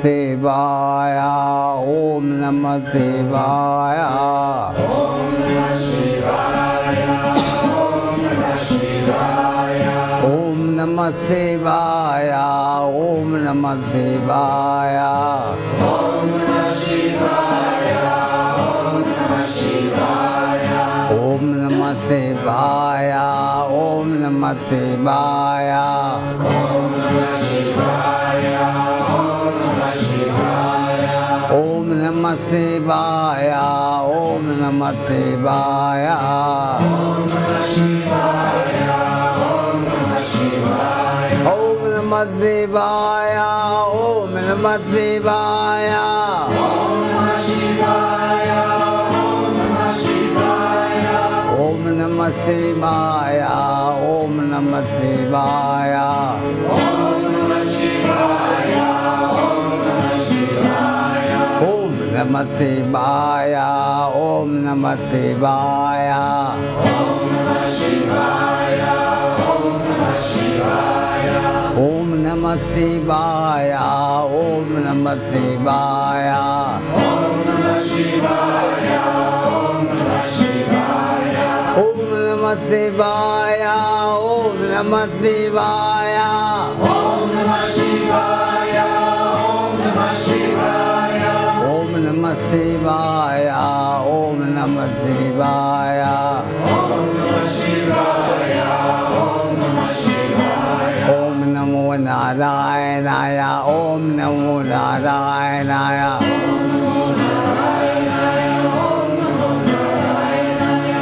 Shivaya, Om Namah Shivaya. Om Namah Shivaya, Om Namah Shivaya. Om Namah Shivaya, Om Namah Shivaya. Om Namah Shivaya, Om Namah Shivaya. Om Namah Shivaya. Om Namah Shivaya, Om Namah Shivaya. Om Namah Shivaya, Om Namah Shivaya. Om Namah Shivaya, Om Namah Shivaya. Om Namah Shivaya, Om Namah Shivaya. Om Namah Shivaya, Om Namah Shivaya. Om Namah Shivaya, Om Namah Shivaya. Om Namah Shivaya, Om Namah Shivaya. Om Namah Shivaya, Om Namah Shivaya. Om Namah Shivaya, Om Namah Shivaya. Om Namah Shivaya, Om Namah Shivaya. Om Namah Shivaya, Om Namah Shivaya. Om Namo Narayanaya, Om Namo Narayanaya.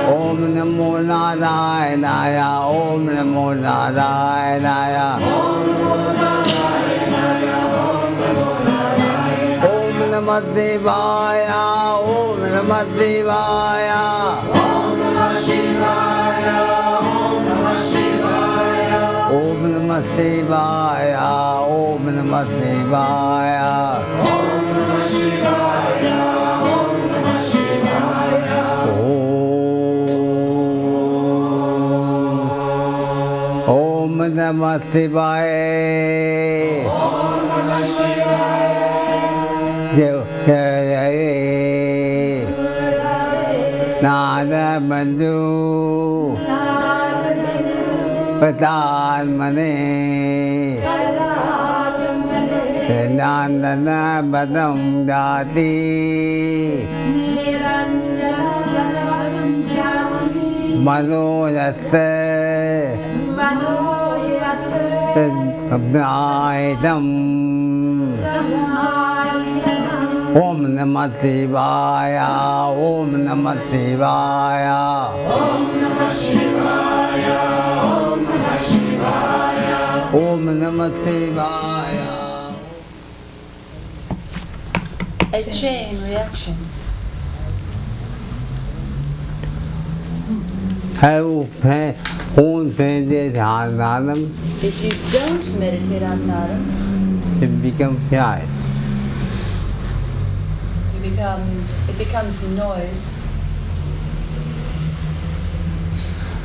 Om Namo Narayanaya, Om Namo Narayanaya. Om Namah Shivaya, Om Namah Shivaya. Om Namah Shivaya, Om Namah Shivaya. Om Namah Shivaya, Om Namah Shivaya. Om Namah Shivaya, Om Namah Shivaya. Om Namah Shivaya. Om Namah Shivaya. Nada Bandhu Patan Mane Nandana Badam Dati Mano Yase Abnaitam Om Namah Shivaya, Om Namah Shivaya. Om Namah Shivaya, Om Namah Shivaya. Om Namah Shivaya. A chain reaction. If you don't meditate on Nadam, it becomes shy. It becomes noise.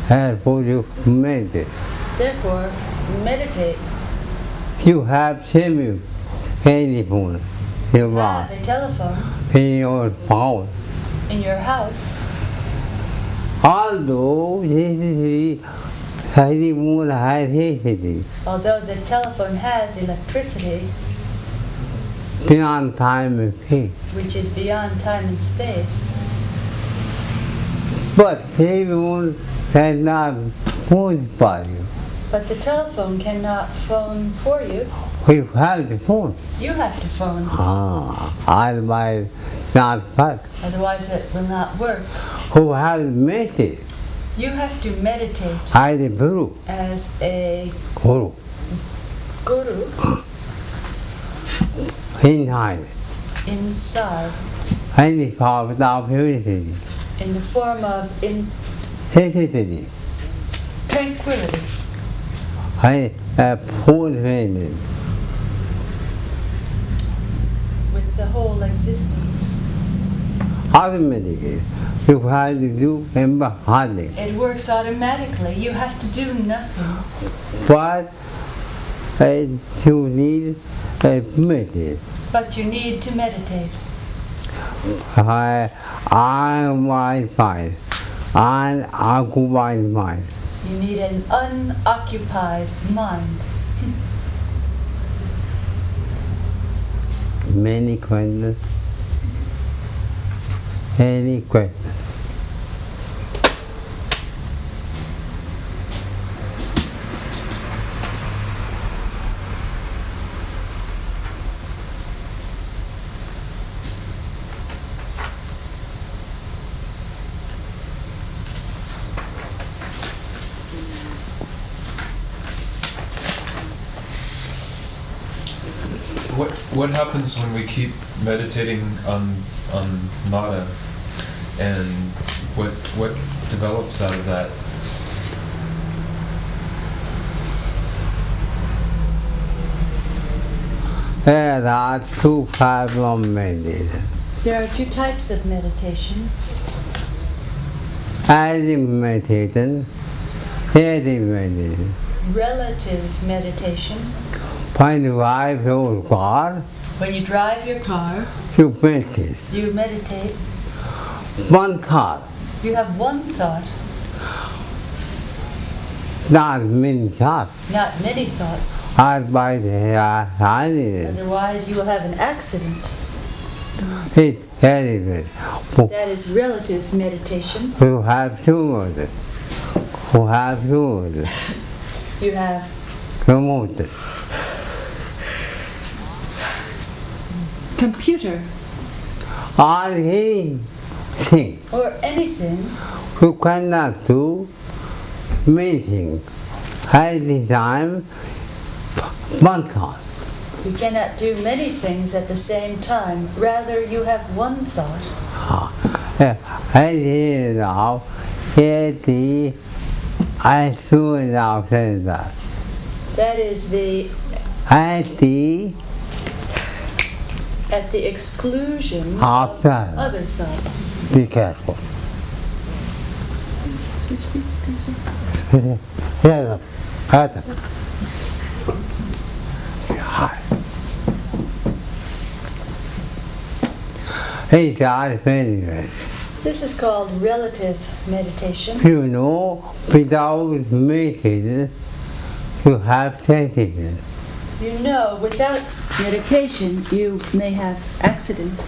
Therefore, you meditate. Therefore, meditate. You have telephone, You have a telephone in your house. in your house. Although the telephone has electricity, Although the telephone has electricity, beyond time and space, which is beyond time and space, but telephone has not fortified you. But the telephone cannot phone for you. We have the phone. You have to phone. Otherwise not work. Otherwise it will not work. Who have message? You have to meditate I the Guru. as a Guru. guru Inside. inside Any power without purity. in the form of Hesitancy. tranquility. I full training. With the whole existence. Automatically. You have to do remember hardly. It works automatically. You have to do nothing. But you need a meditate. But you need to meditate. I Wi-Fi. Unoccupied mind. You need an unoccupied mind. Many questions. Any question? What happens when we keep meditating on nada, and what develops out of that? There are two types of meditation. There are two types of meditation. Active meditation, passive meditation. Relative meditation. When you drive your car, When you drive your car, you meditate. you meditate. One thought, You have one thought, not many thoughts. not many thoughts. Otherwise, Otherwise, you will have an accident. it's terrible. That is relative meditation. You have two of them. You have two of them. You have Promoted. computer All anything or anything. you cannot do meeting at the time one thought. You cannot do many things at the same time. Rather, you have one thought. Now, here I feel now that. That is at the exclusion of After. other thoughts. Be careful. Yes, Adam. Hi. Hey, God, anyway. This is called relative meditation. You know, without meditating, you have taken. You know, without meditation, you may have accident.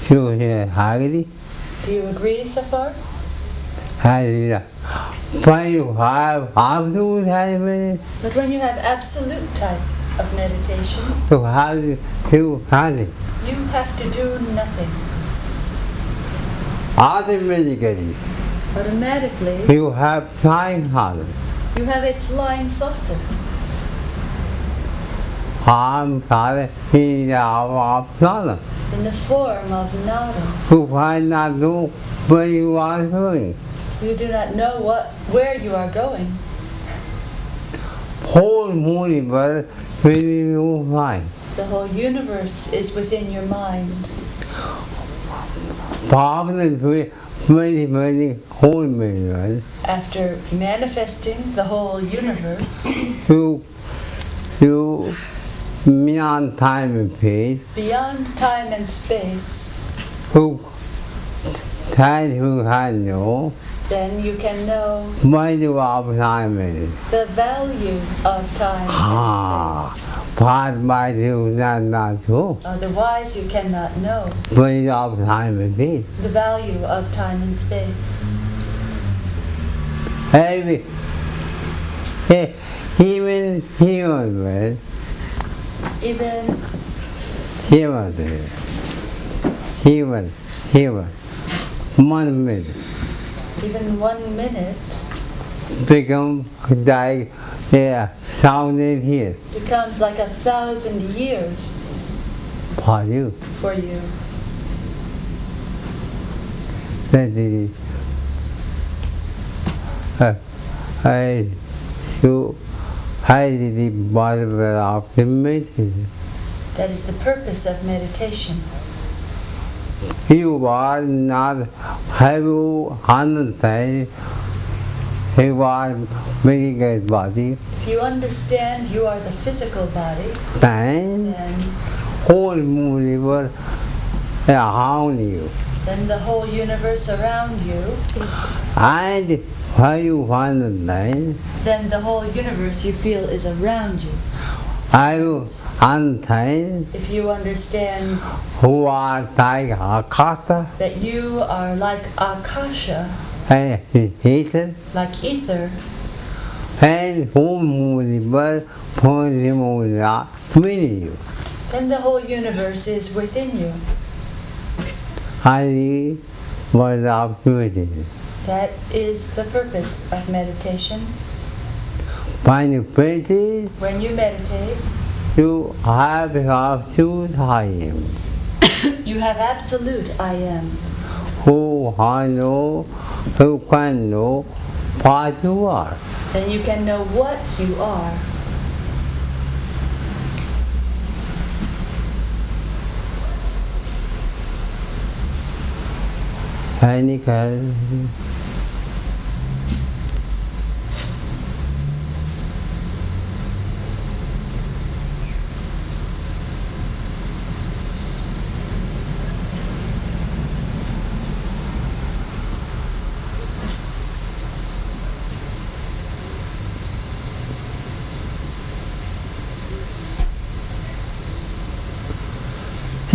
You hear Hagri? Do you agree so far? Hagri. When you have absolute time, But when you have absolute type of meditation, you have to Hagri. you have to do nothing. Automatically, Automatically, you have flying hard. you have a flying saucer. I'm sorry, in our problem. In the form of nada. You cannot do what you are doing. You do not know where you are going. Whole universe within your mind. The whole universe is within your mind. Problem with many whole universe. After manifesting the whole universe, You beyond time and space. beyond time and space, Who try to handle then you can know what you are time is. the value of time and space. Part by you not true. Otherwise, you cannot know What you are time and space. the value of time and space. every, even human, Even human, 1 minute even 1 minute become like sound in here becomes like 1,000 years for you. for you. That is, I should hide the bottom of the meditation. That is the purpose of meditation. You are not, have you understand, you are physical body, If you understand you are the physical body, then then whole universe around you. then the whole universe around you, And when you understand, then the whole universe you feel is around you. I understand If you understand who are like Akata that you are like Akasha, and Ethan, like ether, and whole universe within you. then the whole universe is within you. I was opportunity. That is the purpose of meditation. When you practice, When you meditate, you have absolute time. you have absolute I am, Who I know, who can know what you are. then you can know what you are. Any kind.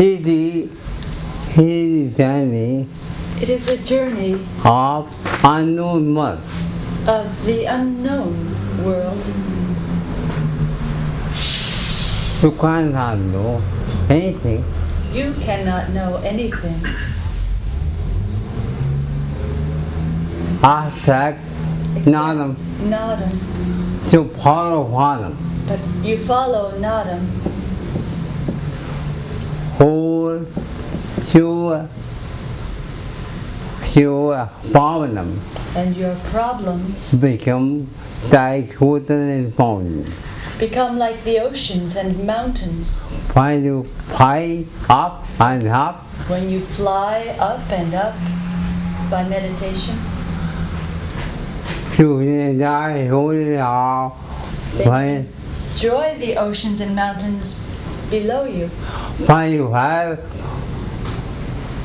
He is journey It is a journey of unknown world. of the unknown world. You cannot know anything. You cannot know anything. Abstract, Nadam, Nadam. to follow Vadam. But you follow Nadam. Whole, sure, Bhavanam And your problems become like wooden and bone. become like the oceans and mountains. When you fly up and up, When you fly up and up by meditation, you enjoy who they are. When enjoy the oceans and mountains below you. when you have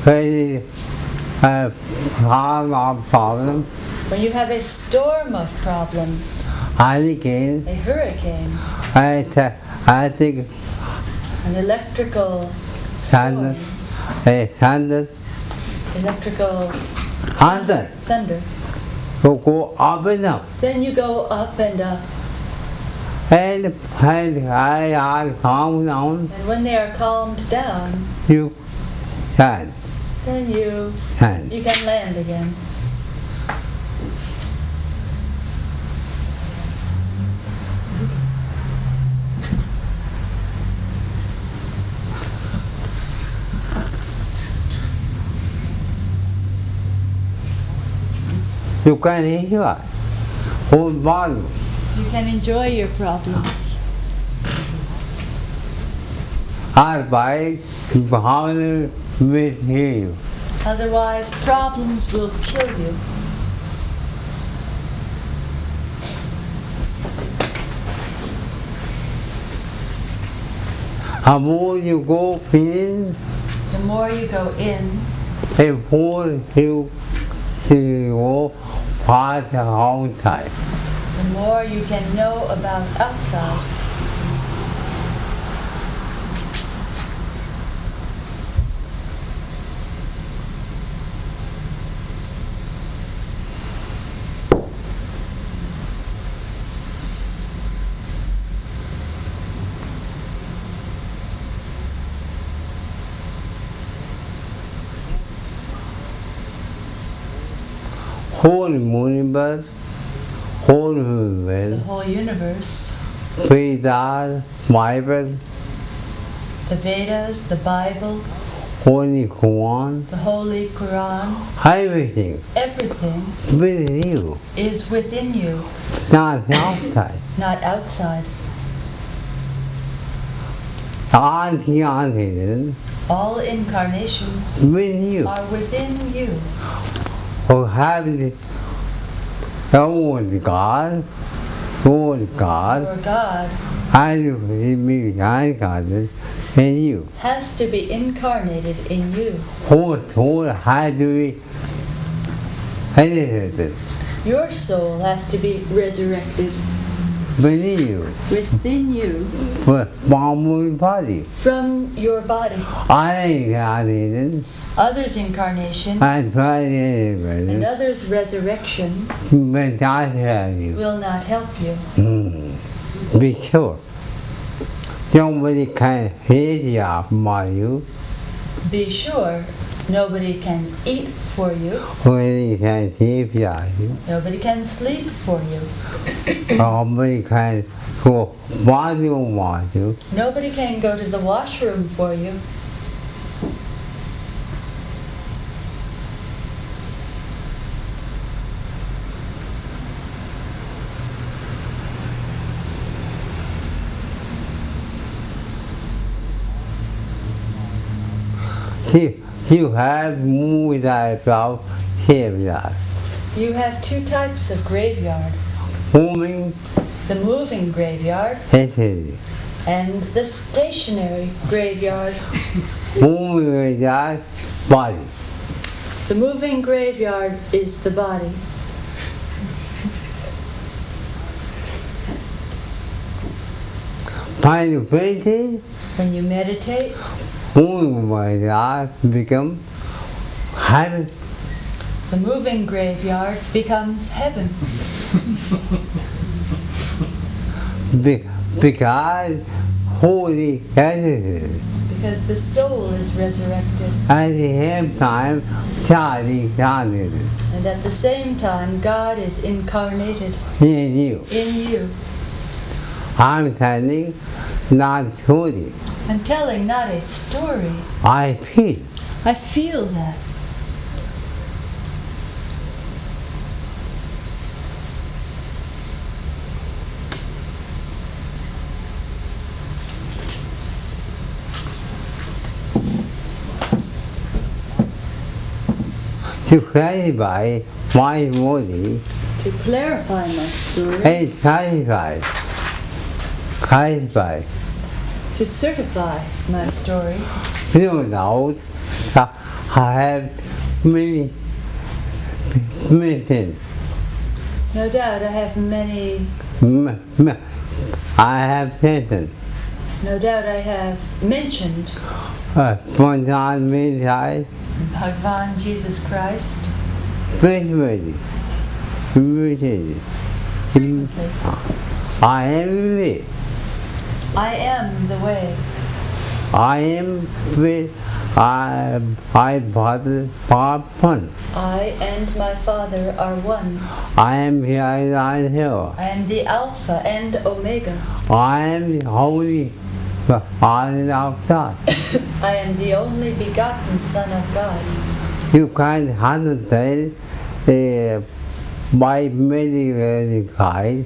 very harm or problem, When you have a storm of problems, hurricane, a hurricane, I think an electrical thunder, storm, thunder, electrical thunder, thunder, to go up and up. then you go up and up. And when I are calm down, And when they are calmed down, you can, then you can. can land again. You can enjoy whole body. You can enjoy your problems. Otherwise, Bhavana will heal you. Otherwise, problems will kill you. The more you go in, The more you go in, the more you go past the outside. the more you can know about outside. whole universe, whole the world, whole universe, Vedas, Bible, the Vedas, the Bible, Holy Quran, the Holy Quran, everything everything within you, is within you, not outside. not outside. Anti All incarnations within you, are within you, who have the own God, your God has to be incarnated in you. has to be incarnated in you. Whole soul has to be elevated Your soul has to be resurrected within you, within you from your body. from your body. Unincarnated Others' incarnation and and elevated others' resurrection will not help you. will not help you. Be sure. Nobody can hit you for you. Be sure nobody can eat for you, Nobody can sleep for you. nobody can sleep for you, Nobody can go bathroom for you. nobody can go to the washroom for you. See, you have moved yourself graveyard. You have two types of graveyard, Moving the moving graveyard entity. and the stationary graveyard. Moving graveyard, body. The moving graveyard is the body. When you meditate, When you meditate, moving graveyard become heaven. the moving graveyard becomes heaven. Because holy entity. Because the soul is resurrected, At the same time, Charlie incarnated and at the same time, God is incarnated in you. in you. I'm telling not story. I'm telling not a story. I feel. I feel that. To clarify my body To clarify my story, and clarify, to certify my story, no doubt, I have many things. no doubt I have many, I have sentence. no doubt I have mentioned Spontan midnight, Bhagavan Jesus Christ frequently. frequently. I am the way. I am the way. I am with I Father Papan. I and my Father are one. I am here and here. I am the Alpha and Omega. I am the Holy Father of God. I am the only begotten Son of God. You can understand by meditative guide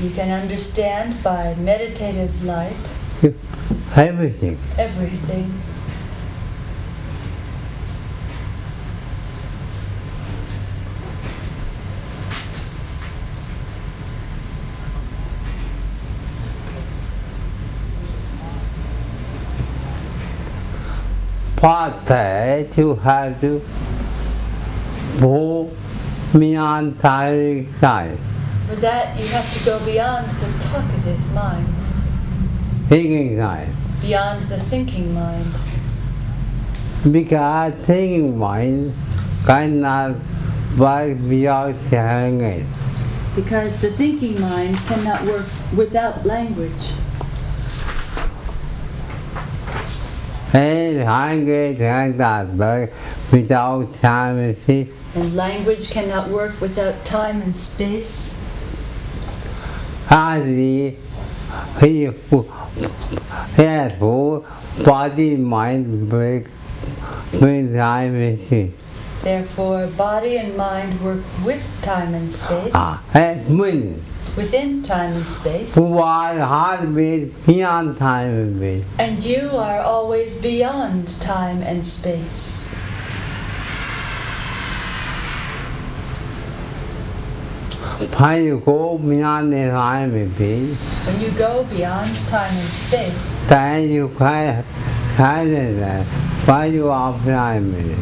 You can understand by meditative light everything. everything. But that you have to go beyond time. For that, you have to go beyond the talkative mind, Thinking time. beyond the thinking mind. Because thinking mind cannot work without language. Because the thinking mind cannot work without language. And language cannot work without time and space. And language cannot work without time and space. 他是皮肤、body, mind, break, with time and space. Therefore, body and mind work with time and space, มึน within time and space, ผู้ว่าหาเป็น beyond time and space. and you are always beyond time and space. พายโก beyond time and space. When you go beyond time and space, แต่อยู่ใครได้ไปอยู่ออฟไลน์ไม่ได้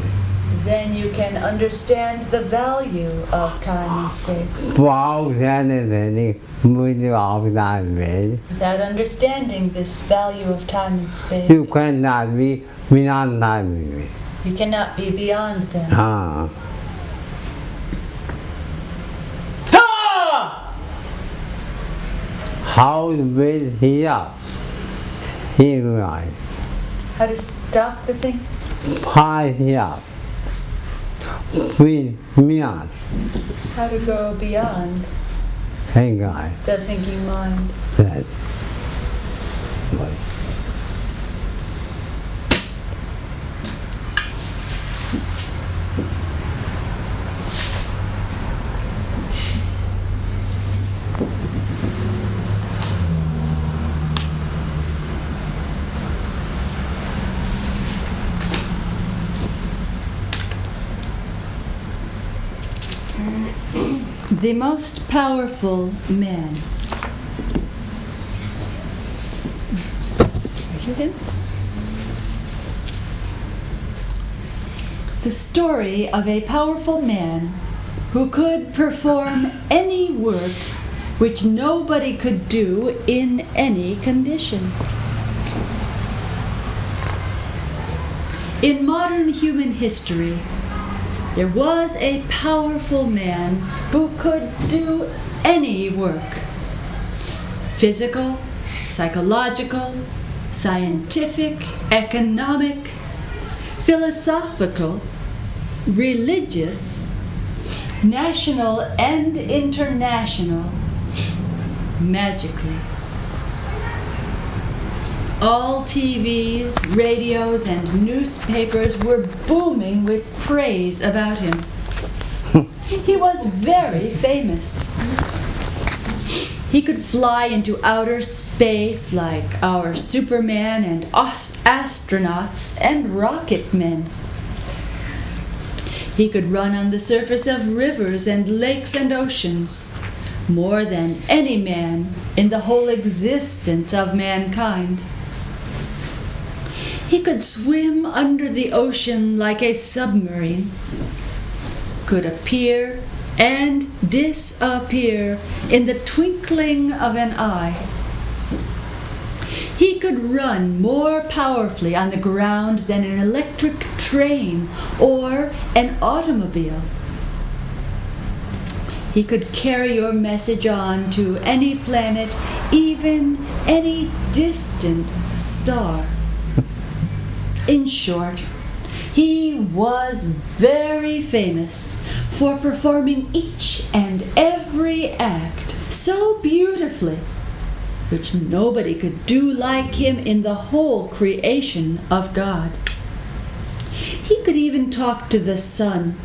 then you can understand the value of time and space. ว้าวแค่นี้นี่ไม่ได้ออฟไลน์ไม่ได้ Without understanding this value of time and space, You cannot be beyond time. you cannot be beyond them. How will he up? He will How to stop the thing? pie up. With beyond. How to go beyond Hey guy. the thinking mind. That. What? The most powerful man. The story of a powerful man who could perform any work which nobody could do in any condition. In modern human history, there was a powerful man who could do any work. Physical, psychological, scientific, economic, philosophical, religious, national and international, magically. All TVs, radios, and newspapers were booming with praise about him. He was very famous. He could fly into outer space like our Superman and astronauts and rocket men. He could run on the surface of rivers and lakes and oceans, more than any man in the whole existence of mankind. He could swim under the ocean like a submarine, could appear and disappear in the twinkling of an eye. He could run more powerfully on the ground than an electric train or an automobile. He could carry your message on to any planet, even any distant star. In short, he was very famous for performing each and every act so beautifully, which nobody could do like him in the whole creation of God. He could even talk to the sun,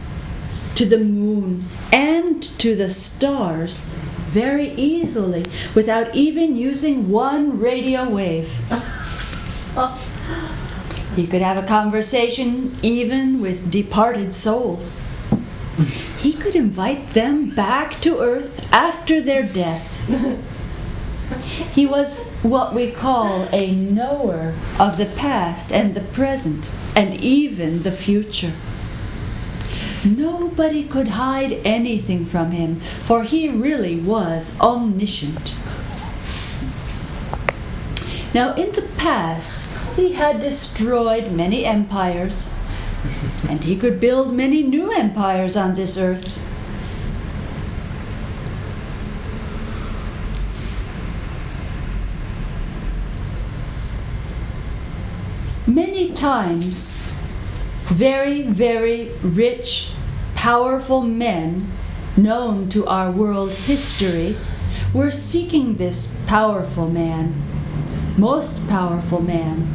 to the moon, and to the stars very easily without even using one radio wave. He could have a conversation even with departed souls. He could invite them back to earth after their death. He was what we call a knower of the past and the present and even the future. Nobody could hide anything from him, for he really was omniscient. Now, in the past, he had destroyed many empires, and he could build many new empires on this earth. Many times, very, very rich, powerful men known to our world history were seeking this powerful man, most powerful man,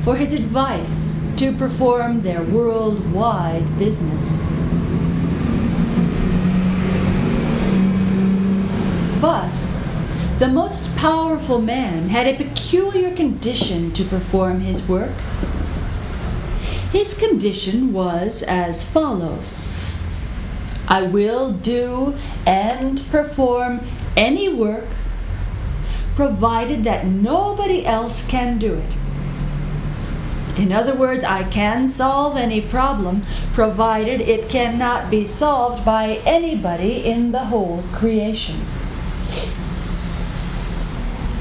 for his advice to perform their worldwide business. But the most powerful man had a peculiar condition to perform his work. His condition was as follows: I will do and perform any work provided that nobody else can do it. In other words, I can solve any problem provided it cannot be solved by anybody in the whole creation.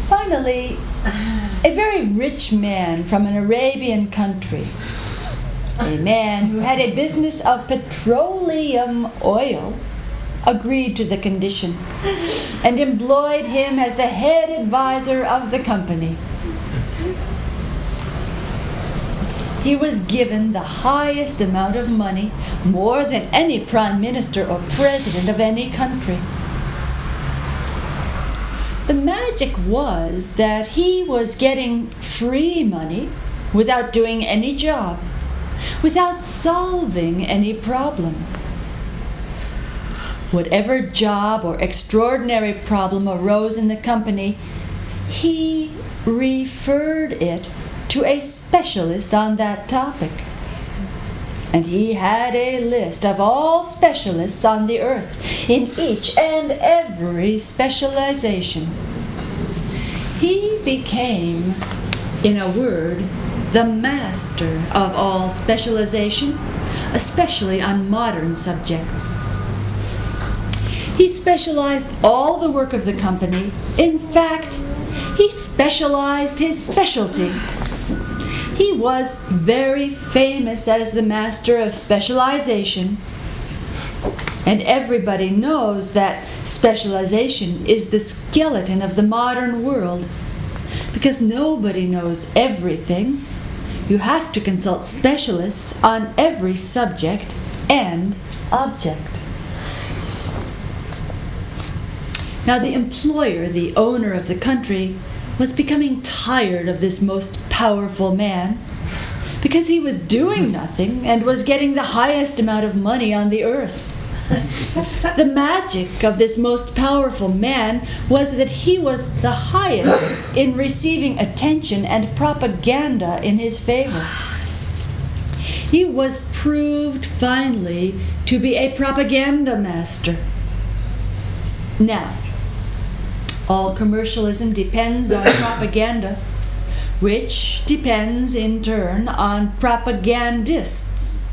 Finally, a very rich man from an Arabian country, a man who had a business of petroleum oil, agreed to the condition and employed him as the head advisor of the company. He was given the highest amount of money, more than any prime minister or president of any country. The magic was that he was getting free money without doing any job, without solving any problem. Whatever job or extraordinary problem arose in the company, he referred it to a specialist on that topic. And he had a list of all specialists on the earth in each and every specialization. He became, in a word, the master of all specialization, especially on modern subjects. He specialized all the work of the company. In fact, he specialized his specialty. He was very famous as the master of specialization. And everybody knows that specialization is the skeleton of the modern world. Because nobody knows everything, you have to consult specialists on every subject and object. Now the employer, the owner of the country, was becoming tired of this most powerful man because he was doing nothing and was getting the highest amount of money on the earth. The magic of this most powerful man was that he was the highest in receiving attention and propaganda in his favor. He was proved finally to be a propaganda master. Now, all commercialism depends on propaganda, which depends in turn on propagandists.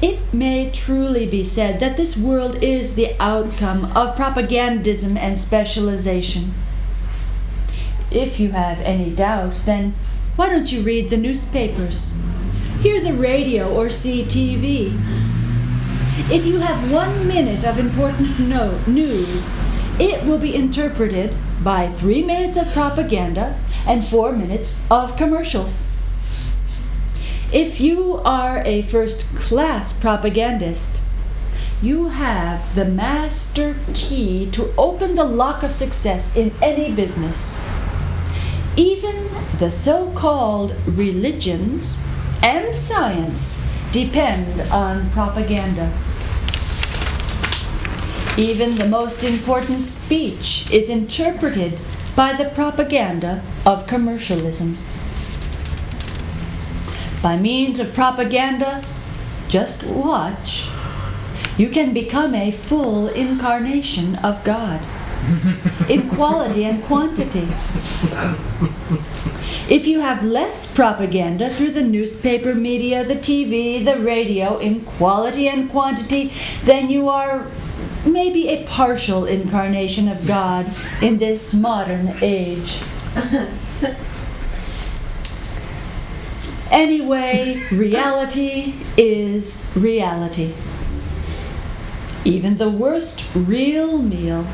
It may truly be said that this world is the outcome of propagandism and specialization. If you have any doubt, then why don't you read the newspapers, hear the radio, or see TV? If you have 1 minute of important news, it will be interpreted by 3 minutes of propaganda and 4 minutes of commercials. If you are a first-class propagandist, you have the master key to open the lock of success in any business. Even the so-called religions and science depend on propaganda. Even the most important speech is interpreted by the propaganda of commercialism. By means of propaganda, just watch, you can become a full incarnation of God, in quality and quantity. If you have less propaganda through the newspaper media, the TV, the radio, in quality and quantity, then you are maybe a partial incarnation of God in this modern age. Anyway, reality is reality. Even the worst real meal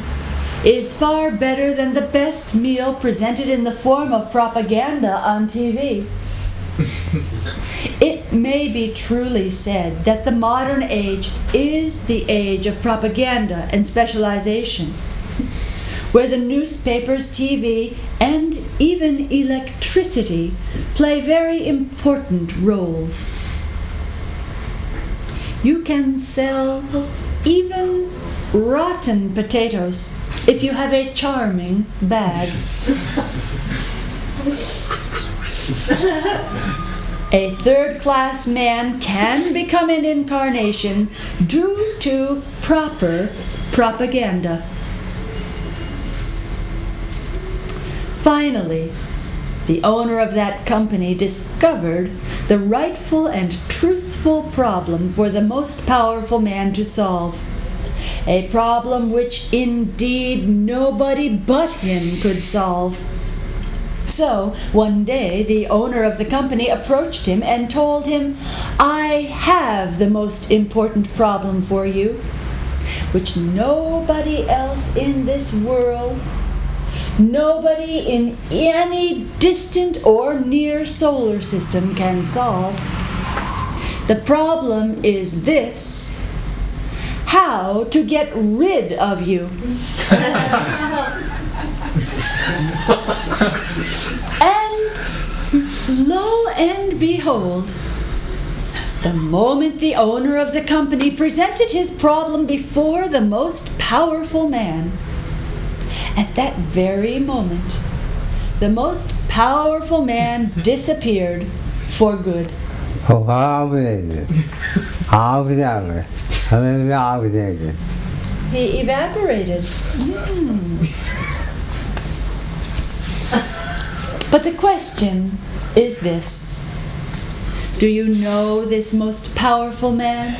is far better than the best meal presented in the form of propaganda on TV. It may be truly said that the modern age is the age of propaganda and specialization, where the newspapers, TV, and even electricity play very important roles. You can sell even rotten potatoes if you have a charming bag. A third-class man can become an incarnation due to proper propaganda. Finally, the owner of that company discovered the rightful and truthful problem for the most powerful man to solve. A problem which indeed nobody but him could solve. So, one day, the owner of the company approached him and told him, "I have the most important problem for you, which nobody else in this world, nobody in any distant or near solar system can solve. The problem is this: how to get rid of you." And lo and behold, the moment the owner of the company presented his problem before the most powerful man, at that very moment, the most powerful man disappeared for good. He evaporated. But the question is this: do you know this most powerful man?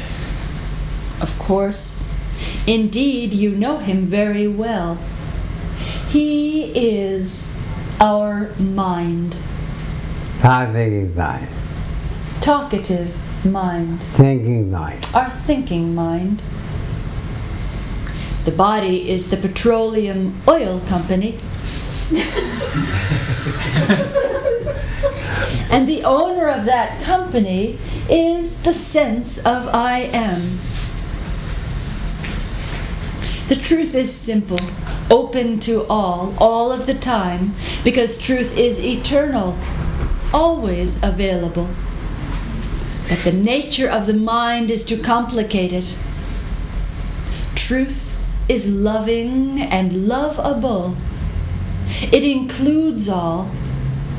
Of course. Indeed, you know him very well. He is our mind. Talkative mind. Talkative mind. Thinking mind. Our thinking mind. The body is the petroleum oil company. And the owner of that company is the sense of I am. The truth is simple, open to all of the time, because truth is eternal, always available. But the nature of the mind is too complicated. Truth is loving and lovable. It includes all,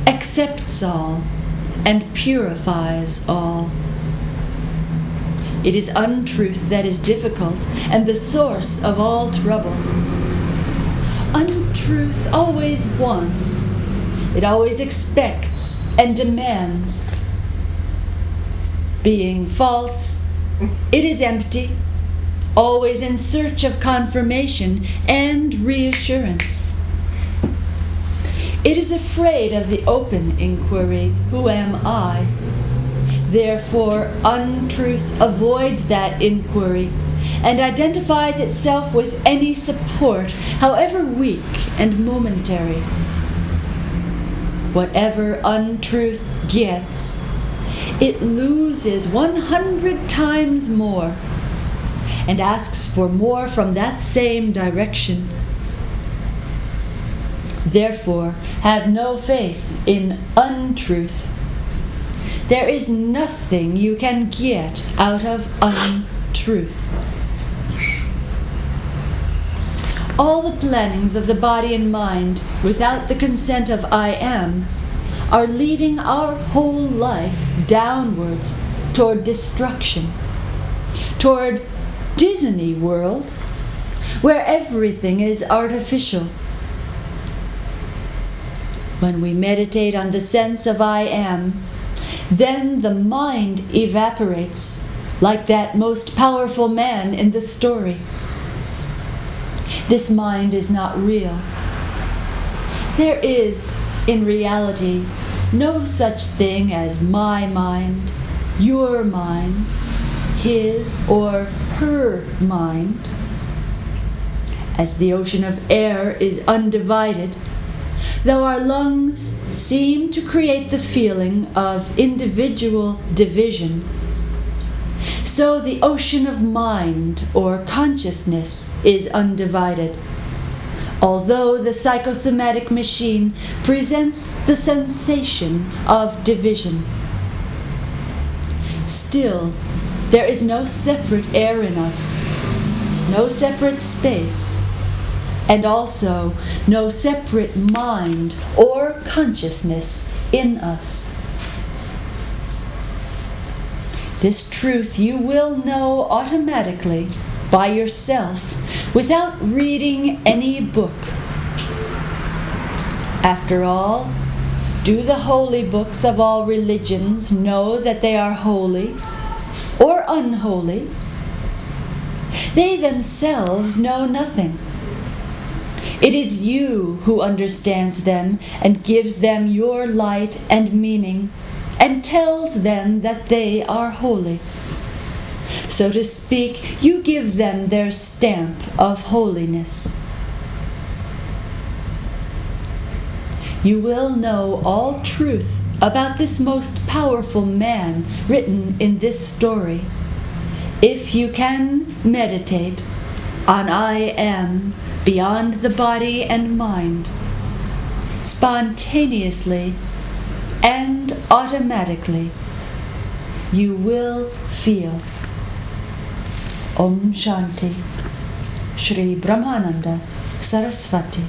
accepts all, and purifies all. It is untruth that is difficult and the source of all trouble. Untruth always wants, it always expects and demands. Being false, it is empty, always in search of confirmation and reassurance. It is afraid of the open inquiry, who am I? Therefore, untruth avoids that inquiry and identifies itself with any support, however weak and momentary. Whatever untruth gets, it loses 100 times more and asks for more from that same direction. Therefore, have no faith in untruth. There is nothing you can get out of untruth. All the plannings of the body and mind, without the consent of I am, are leading our whole life downwards toward destruction, toward Disney World, where everything is artificial. When we meditate on the sense of I am, then the mind evaporates, like that most powerful man in the story. This mind is not real. There is, in reality, no such thing as my mind, your mind, his or her mind. As the ocean of air is undivided, Though our lungs seem to create the feeling of individual division, so the ocean of mind or consciousness is undivided, although the psychosomatic machine presents the sensation of division. Still, there is no separate air in us, no separate space, and also no separate mind or consciousness in us. This truth you will know automatically by yourself without reading any book. After all, do the holy books of all religions know that they are holy or unholy? They themselves know nothing. It is you who understands them and gives them your light and meaning and tells them that they are holy. So to speak, you give them their stamp of holiness. You will know all truth about this most powerful man written in this story if you can meditate on I Am beyond the body and mind, spontaneously and automatically. You will feel. Om Shanti. Shri Brahmananda, Sarasvati.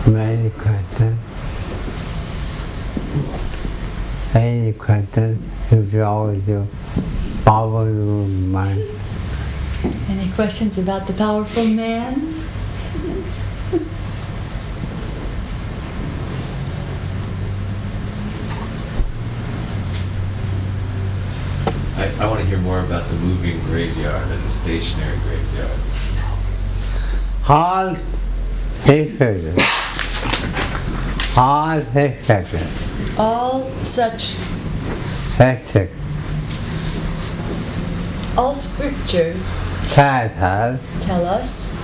Any question? Any question? If you always do, power of mind. Any questions about the powerful man? I want to hear more about the moving graveyard and the stationary graveyard. All sacred. All sacred. All such, Sacred. all scriptures Tell us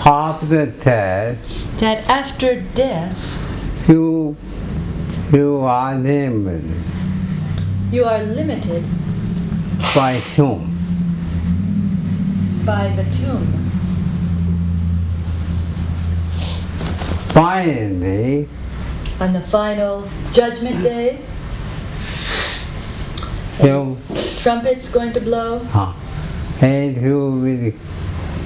after death, that after death you are limited you are limited by tomb. by the tomb. Finally, On the final judgment day, you trumpet's going to blow, and you will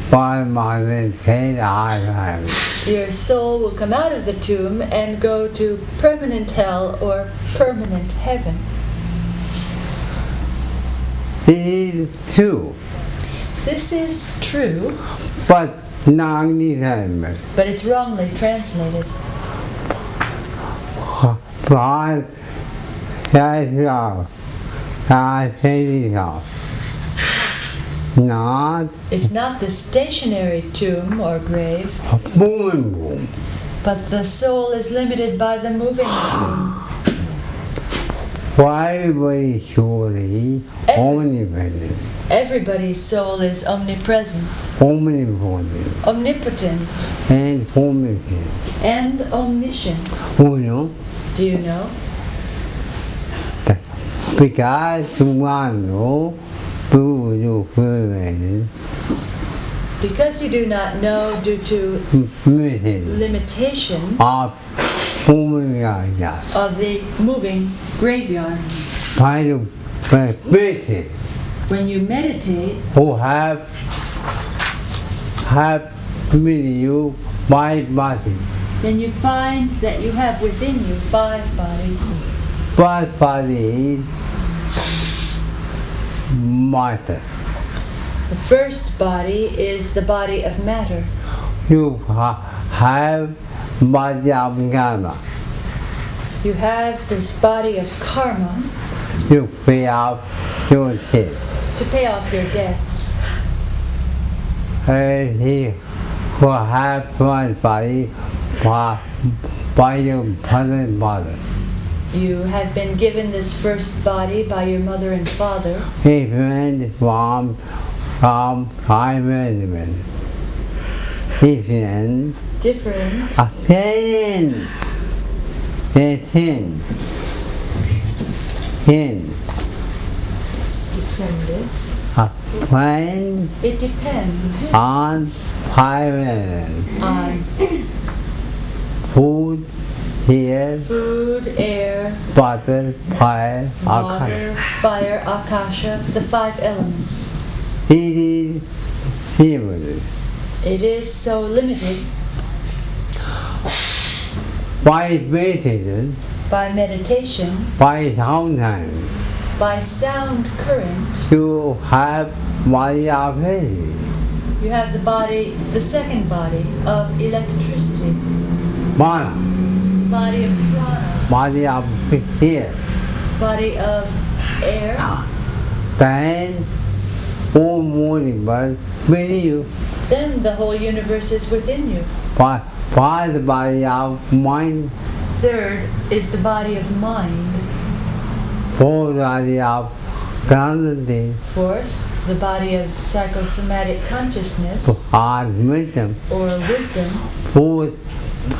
find my head alive. your soul will come out of the tomb and go to permanent hell or permanent heaven. It is true, This is true, but not legitimate. but it's wrongly translated. But that's all. I say it all. Not It's not the stationary tomb or grave, a boom. but the soul is limited by the moving tomb. Why was surely omnipresent, Everybody's soul is omnipresent, omnipotent, omnipotent, and omniscient? and omniscient. You know, Do you know? because humano you feel Because you do not know due to limited limitation of omnipresent. of the moving graveyard. By the perspective When you meditate, who have within you my body, then you find that you have within you 5 bodies. but body matter. The first body is the body of matter. You have body of karma. You have this body of karma You pay off your debt. to pay off your debts. And he who have one body by your present mother. You have been given this first body by your mother and father. Different from time. Different. Pain. It's descended. When It depends on time. on Food, here, food, air, water, fire, water, fire, akasha, the 5 elements. It is limited. It is so limited By meditation, by meditation, by sound time, by sound current. you have body of energy. You have the second body of electricity, Mana, body of prana, body of here. body of air. Then, all morning, but within you, Then the whole universe is within you. by the body of mind, Third is the body of mind. fourth body of consciousness, Fourth, the body of psychosomatic consciousness or wisdom, or wisdom.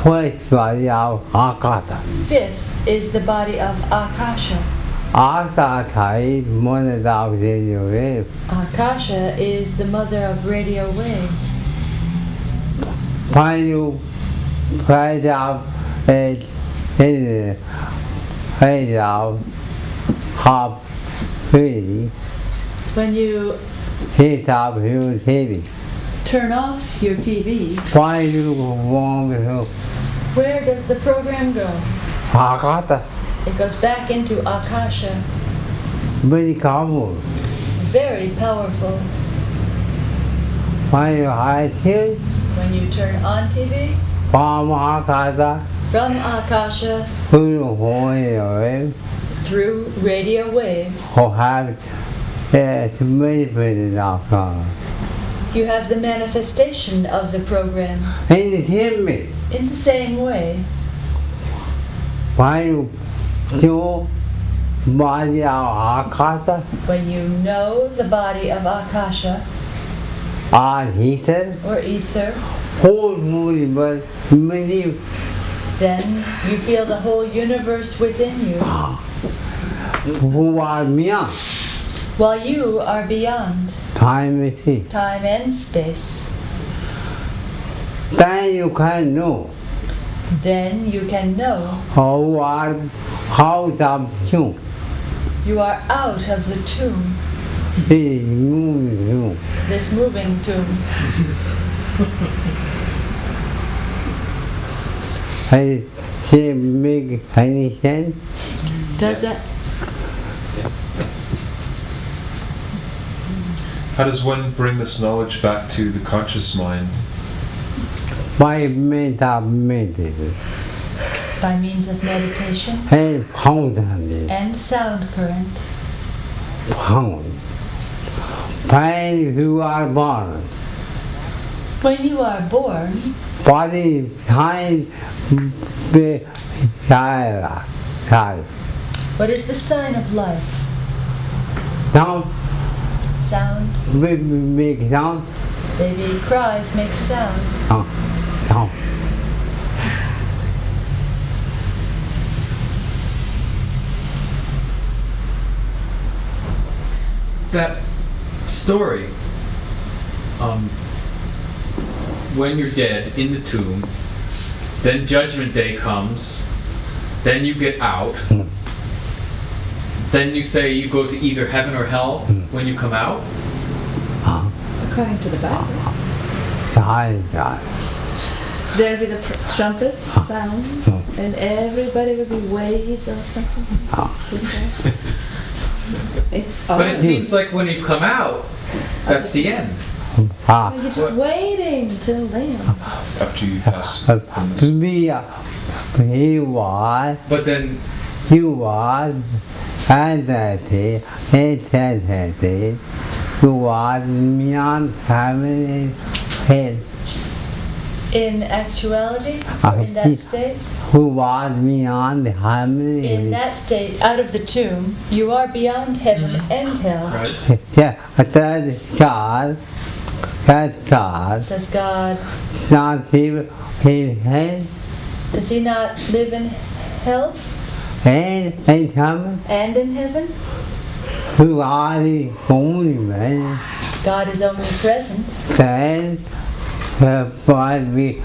first body of akata. Fifth is the body of akasha. Akata is one of the radio wave. Akasha is the mother of radio waves. When you find out half free, When you hit up your TV. turn off your TV, Why you want to where does the program go? Akata? It goes back into akasha. Very powerful. Very powerful. When you hide here, When you turn on TV, from Akata, from akasha who wave, through radio waves, who have to manipulate Akata. you have the manifestation of the program. And it hit me. In the same way, When you do body of Akata, when you know the body of akasha or ether, or ether, whole movement, many then you feel the whole universe within you, who are beyond while you are beyond time and space. time and space. Then you can know Then you can know how are how the tomb you are out of the tomb, is moving. this moving tomb. Has she make any sense? Does that? How does one bring this knowledge back to the conscious mind? By meditation By means of meditation and fountain and sound current. found. When you are born, When you are born, body time child. what is the sign of life? Now Sound. we make sound. Baby cries, makes sound. Sound. That story, when you're dead in the tomb, then Judgment Day comes, then you get out, then you say you go to either heaven or hell when you come out. According to the Bible. Child. There'll be the trumpets sound, and everybody will be waged or something. It's all. But it seems like when you come out, that's the end. You're just waiting till then. After you pass from this. He was But then, entity, you was beyond family head. In actuality, Ah, in that he- state, who was beyond heaven. In that state, out of the tomb, you are beyond heaven and hell. Right. Yeah, that God Does God, not live in hell does he not live in hell and in heaven, and in heaven? who are the only man, God is omnipresent. then but we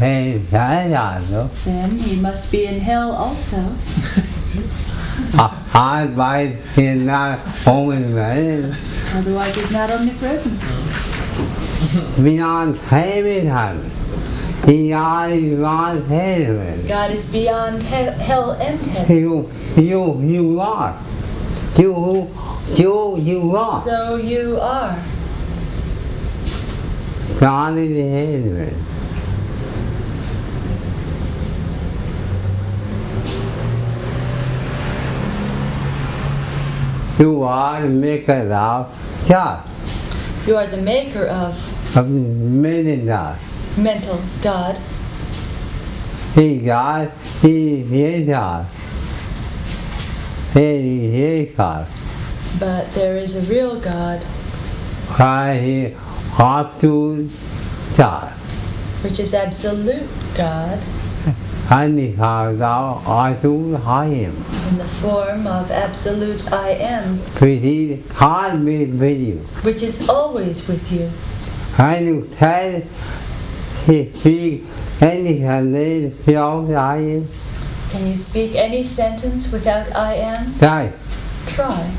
in hell also. Then he must be in hell also. Otherwise, he's not only man. Otherwise he's not omnipresent. Beyond heaven. He is beyond heaven. God is beyond hell and heaven. You are. You are. So you are. God is heaven. You are the maker of God, You are the maker of of many God. mental God. He God, He is God. He is God. But there is a real God, Why He absolute God. which is absolute God, And He has our absolute I am. in the form of absolute I am, Which is always with you. which is always with you. And you tell He speak any sentence without I am. Can you speak any sentence without I am? Right. Try.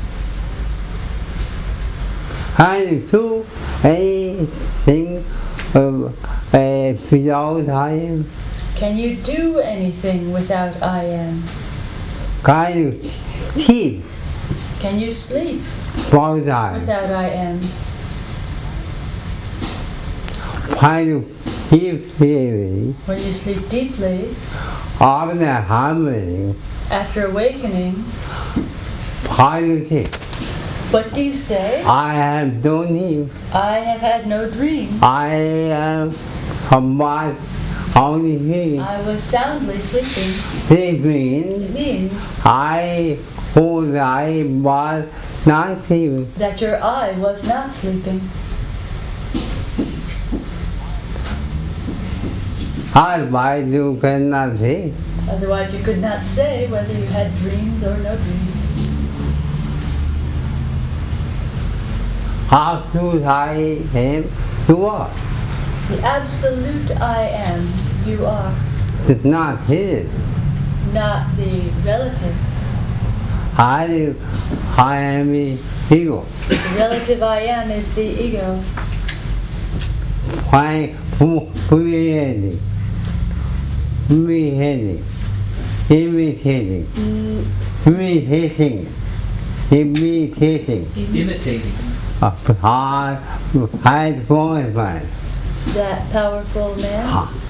And do anything without I am. Can you do anything without I am? Can you keep Can you sleep without I am? without I am? Can you keep hearing When you sleep deeply, after harmony? after awakening, Can you think? what do you say? I am doing. I have had no dream. I am combined only here. I was soundly sleeping. They mean It means whose I was not sleeping. that your I was not sleeping. Otherwise you cannot see. Otherwise you could not say whether you had dreams or no dreams. How should I am? You are. The absolute I am, you are, It's not hidden. not the relative. I am the ego. The relative I am is the ego. Why imitating, imitating, imitating, imitating, imitating. Imitating. High voice man. That powerful man. Ha.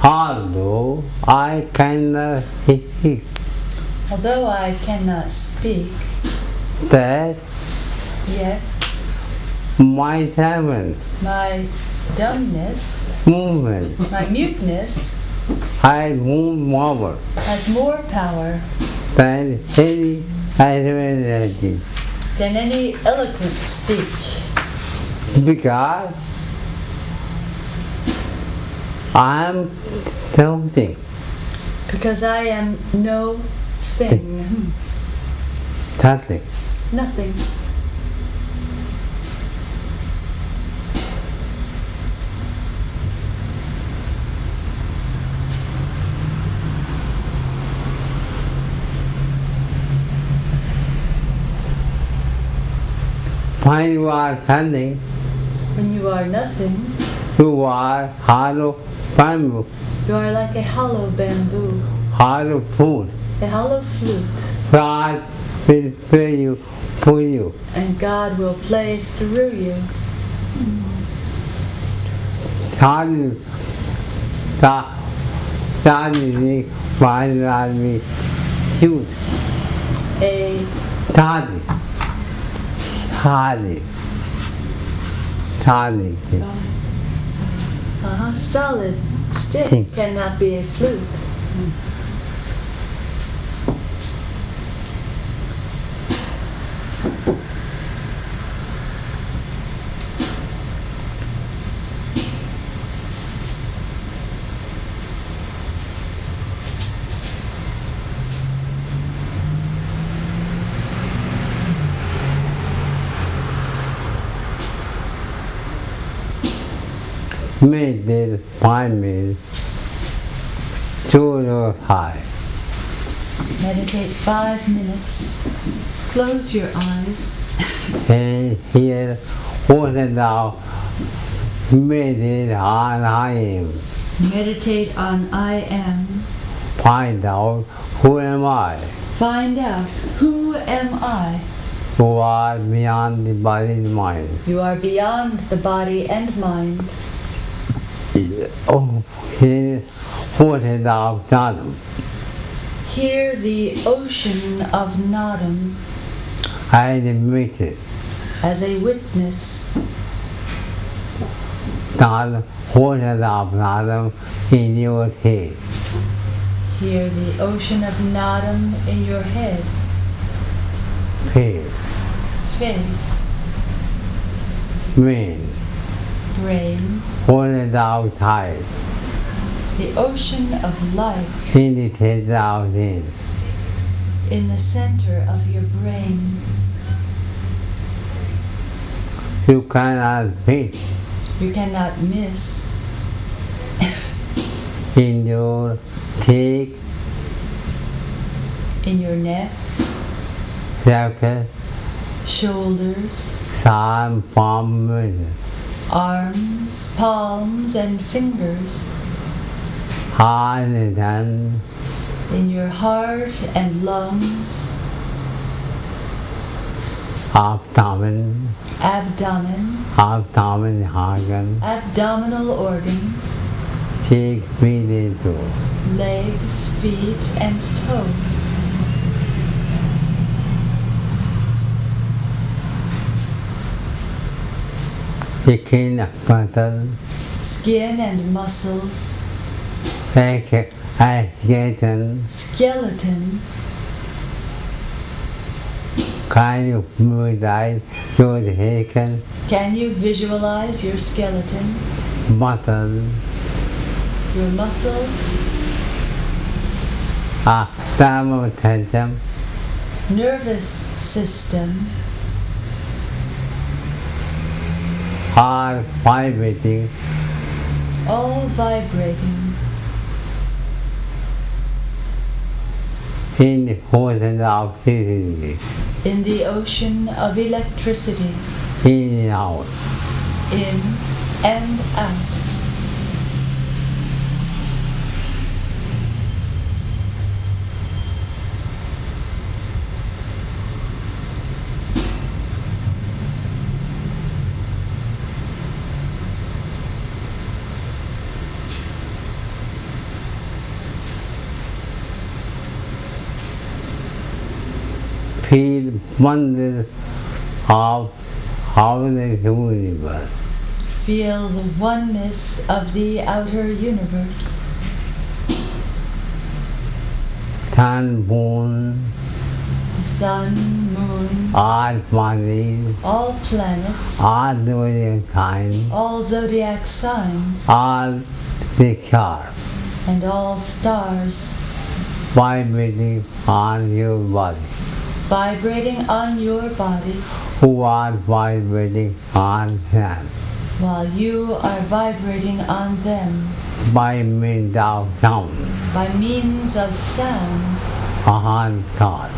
Although I cannot speak, Although I cannot speak, that yet my talent, my dumbness, movement, my muteness, I move more has more power than any adversity. than any eloquent speech. Because I am something. Because I am no thing. Nothing. Nothing. When you are nothing, When you are nothing, you are hollow bamboo, you are like a hollow bamboo, hollow food. a hollow flute, God will play you for you. and God will play through you. Sadly, sadly, finally, shoot. A Sadly, sadly, sadly. solid stick Stick. cannot be a flute. Made it find me to the high. Meditate 5 minutes. Close your eyes. And here, what thou made it on I am. Meditate on I am. Find out who am I, Find out, who am I? who are beyond the body and mind. You are beyond the body and mind. Oh, here, what thou done. Hear the ocean of Nadam I admit it. as a witness. That what thou done in your head. Hear the ocean of Nadam in your head, Face, face, brain, brain, what thou tied. the ocean of life In the head thou in. in the center of your brain. You cannot fit You cannot miss in your thick, in your neck, jacket, shoulders, some palm, arms, palms, and fingers, heart and hand, in your heart and lungs, abdomen, abdomen, abdomen, organ, abdominal organs, cheek, feet into. legs, feet, and toes. Skin, button, Skin and muscles, skeleton, skeleton, kind of move that your head, can you visualize your skeleton, button, your muscles, thermal tension, nervous system, heart vibrating, all vibrating in the ocean of electricity, in the ocean of electricity, in and out. in and out. Feel wonder of how the universe. Feel the oneness of the outer universe. Sun, moon, The sun, moon, all bodies, all planets, all the time, all zodiac signs, all the stars and all stars vibrating on your body, vibrating on your body who are vibrating on them while you are vibrating on them by means of sound, by means of sound. thought,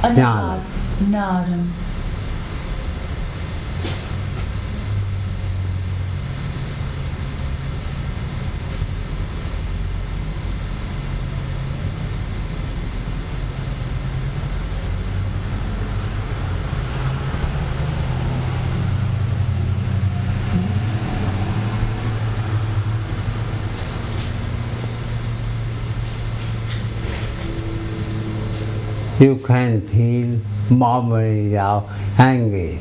Anahat, Nadam. You can feel bubbling of anger,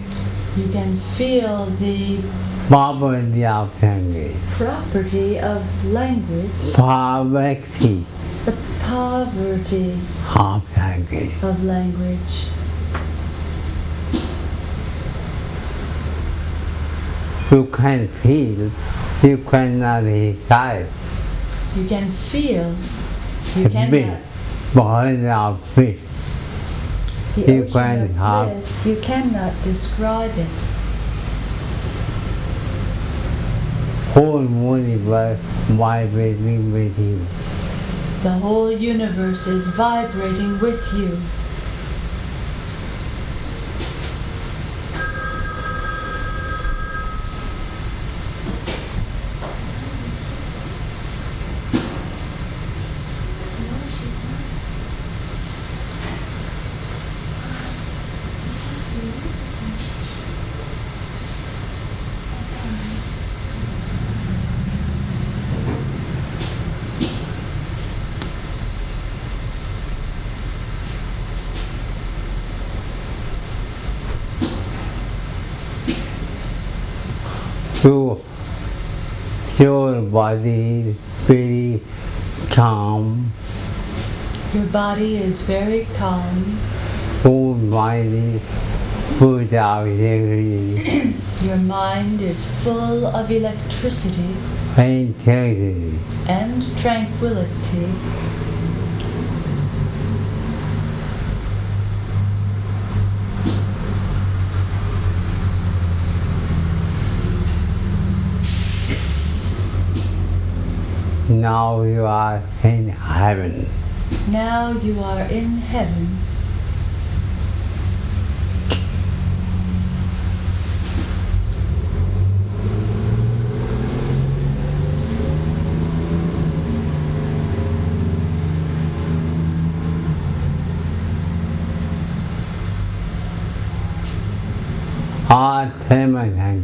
You can feel the bubbling of anger, property of language, poverty the poverty of anger. of language. You can feel, you cannot decide. You can feel, you The cannot. big burden of fish. The You ocean can of have- bliss, you cannot describe it. Whole universe vibrating with you. The whole universe is vibrating with you. Your body is very calm, Your body is very calm. your mind is full of energy Your mind is full of electricity and integrity. and tranquility. Now you are in heaven. Now you are in heaven. All seven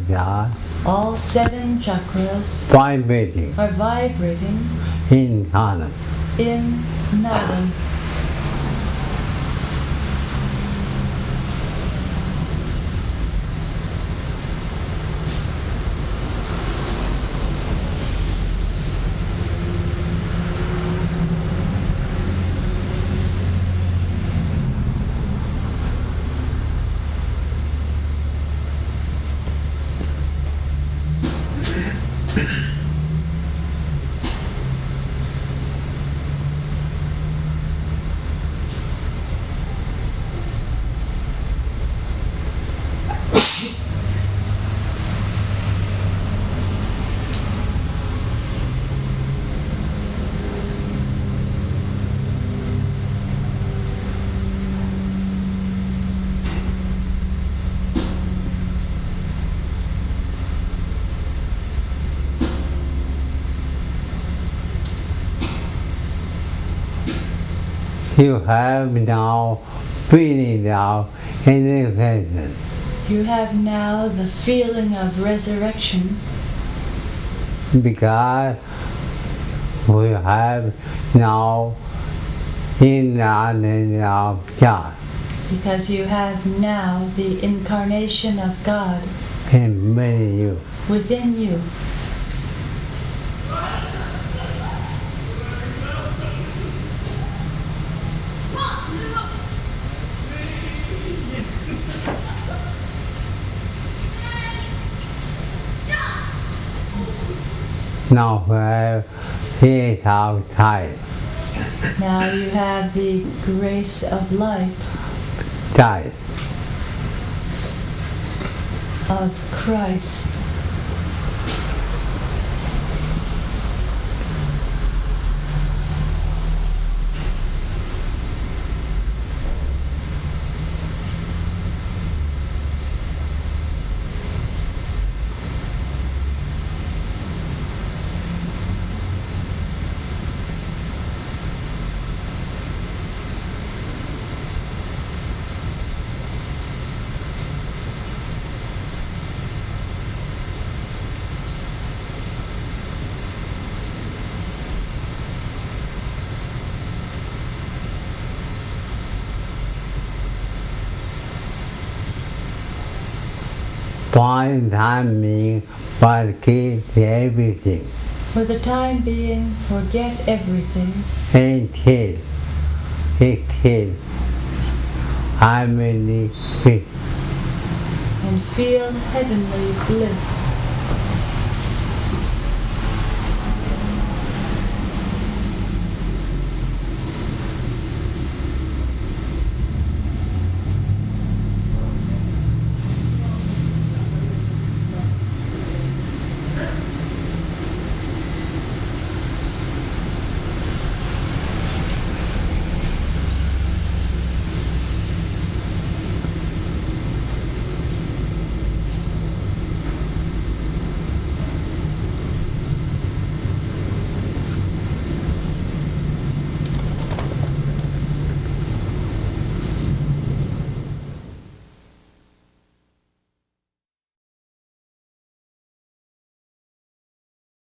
chakras All 7 chakras vibrating are vibrating in Anam. in Nadam. You have now feeling of integration. You have now the feeling of resurrection Because we have now incarnation of God because you have now the incarnation of God in you. within you. Now we have his outside, Now you have the grace of light side. of Christ. for the time being, forget everything. For the time being, forget everything. Until I'm really free. And feel heavenly bliss.